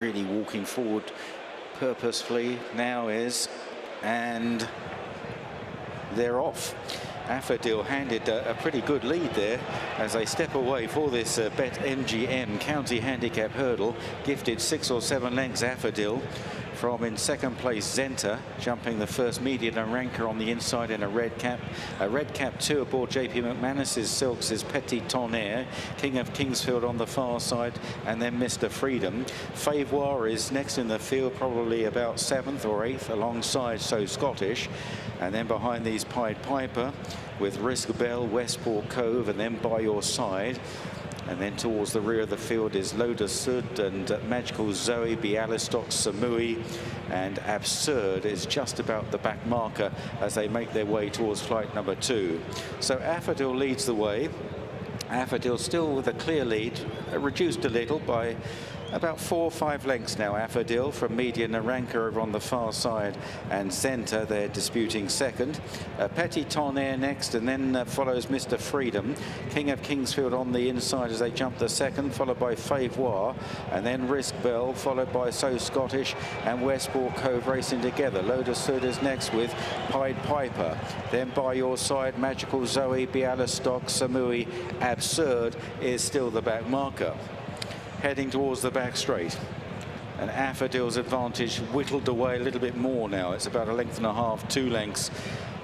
really walking forward purposefully now is, and they're off. ABSURDE handed a pretty good lead there as they step away for this BetMGM county handicap hurdle. Gifted 6 or 7 lengths ABSURDE from in second place Zenta, jumping the first median and ranker on the inside in a red cap. A red cap 2 aboard JP McManus's Silks is Petit Tonnerre. King of Kingsfield on the far side, and then Mr. Freedom. Favour is next in the field, probably about 7th or 8th alongside So Scottish, and then behind these Pied Piper with Risk Bell, Westport Cove, and then By Your Side. And then towards the rear of the field is ABSURDE and Magical Zoe, Bialystok, Samui, and ABSURDE is just about the back marker as they make their way towards flight number 2. So ABSURDE leads the way. ABSURDE still with a clear lead, reduced a little by about 4 or 5 lengths now. ABSURDE from median Naranka over on the far side, and Zenta they're disputing second. Petit Tonnerre next, and then follows Mr. Freedom. King of Kingsfield on the inside as they jump the second, followed by Favour, and then Risk Bell, followed by So Scottish and Westport Cove racing together. ABSURDE is next with Pied Piper, then By Your Side, Magical Zoe, Bialystok, Samui. ABSURDE is still the back marker. Heading towards the back straight, and ABSURDE's advantage whittled away a little bit more now. It's about 1.5 lengths, 2 lengths,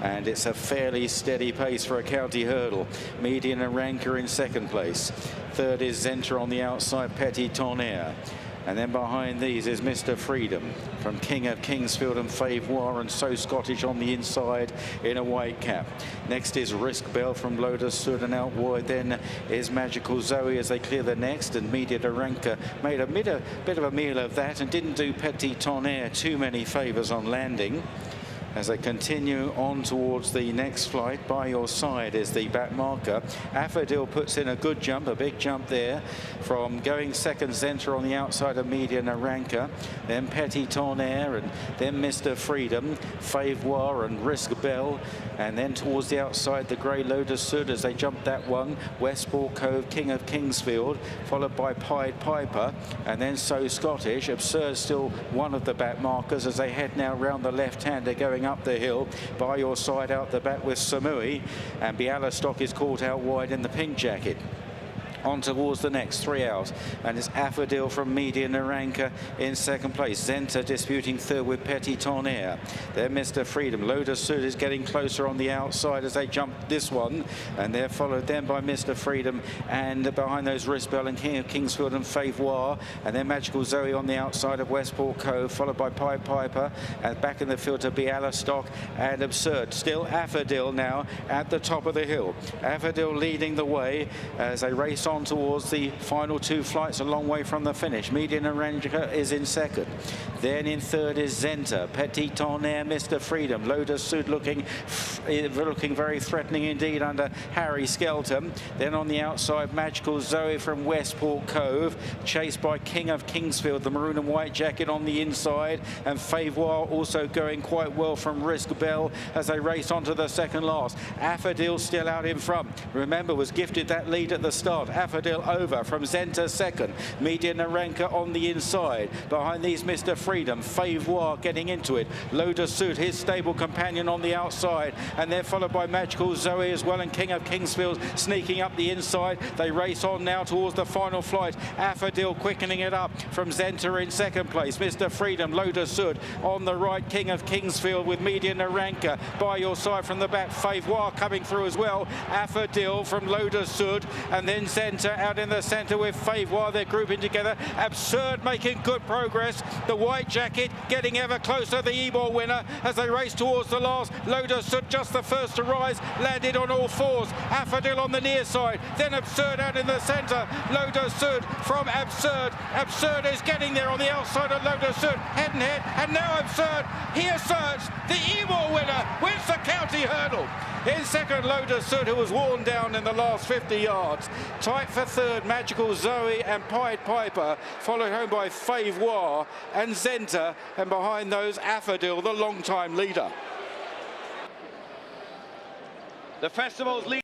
and it's a fairly steady pace for a county hurdle. Median and ranker in second place. Third is Zenta on the outside, Petit Tonnerre. And then behind these is Mr. Freedom from King of Kingsfield and Favour, and So Scottish on the inside in a white cap. Next is Risk Bell from ABSURDE, and out wide then is Magical Zoe as they clear the next, and Media Naranka made a bit of a meal of that and didn't do Petit Tonnerre too many favours on landing. As they continue on towards the next flight, By Your Side is the back marker. ABSURDE puts in a good jump, a big jump there, from going second Zenta on the outside of Media Naranka, then Petit Tonnerre, and then Mr. Freedom, Favour and Risk Bell, and then towards the outside the grey ABSURDE as they jump that one, Westport Cove, King of Kingsfield, followed by Pied Piper, and then So Scottish. ABSURDE still one of the back markers as they head now round the left hand. They're going up the hill. By Your Side out the back with Samui, and Bialystok is caught out wide in the pink jacket. On towards the next 3 out, and it's ABSURDE from Media Naranka in second place. Zenta disputing third with Petit Tonnerre. Then Mr. Freedom. ABSURDE is getting closer on the outside as they jump this one, and they're followed then by Mr. Freedom, and behind those Risk Bell and King of Kingsfield and Favour, and then Magical Zoe on the outside of Westport Cove, followed by Pied Piper, and back in the field to Bialystok and ABSURDE. Still ABSURDE now at the top of the hill. ABSURDE leading the way as they race on towards the final 2 flights, a long way from the finish. Media Naranka is in second. Then in third is Zenta, Petit Tonnerre, Mr. Freedom. ABSURDE looking very threatening indeed under Harry Skelton. Then on the outside, Magical Zoe from Westport Cove, chased by King of Kingsfield, the maroon and white jacket on the inside, and Favour also going quite well from Risk Bell as they race on to the second last. ABSURDE still out in front. Remember, was gifted that lead at the start. ABSURDE over from Zenta second. Media Naranka on the inside. Behind these Mr. Freedom. Favour getting into it. ABSURDE, his stable companion on the outside. And they're followed by Magical Zoe as well, and King of Kingsfield sneaking up the inside. They race on now towards the final flight. ABSURDE quickening it up from Zenta in second place. Mr. Freedom, ABSURDE on the right. King of Kingsfield with Media Naranka. By Your Side from the back. Favour coming through as well. ABSURDE from ABSURDE, and then Zenta out in the centre with Favour. They're grouping together. ABSURDE making good progress. The white jacket getting ever closer, the E-ball winner, as they race towards the last. ABSURDE just the first to rise, landed on all fours. ABSURDE on the near side, then ABSURDE out in the centre. ABSURDE from ABSURDE. ABSURDE is getting there on the outside of ABSURDE, head and head, and now ABSURDE, he asserts the E-ball winner, wins the county hurdle. In second, ABSURDE, who was worn down in the last 50 yards. Tight for third, Magical Zoe and Pied Piper, followed home by Favour and Zenta, and behind those ABSURDE, the long-time leader. The festival's leader.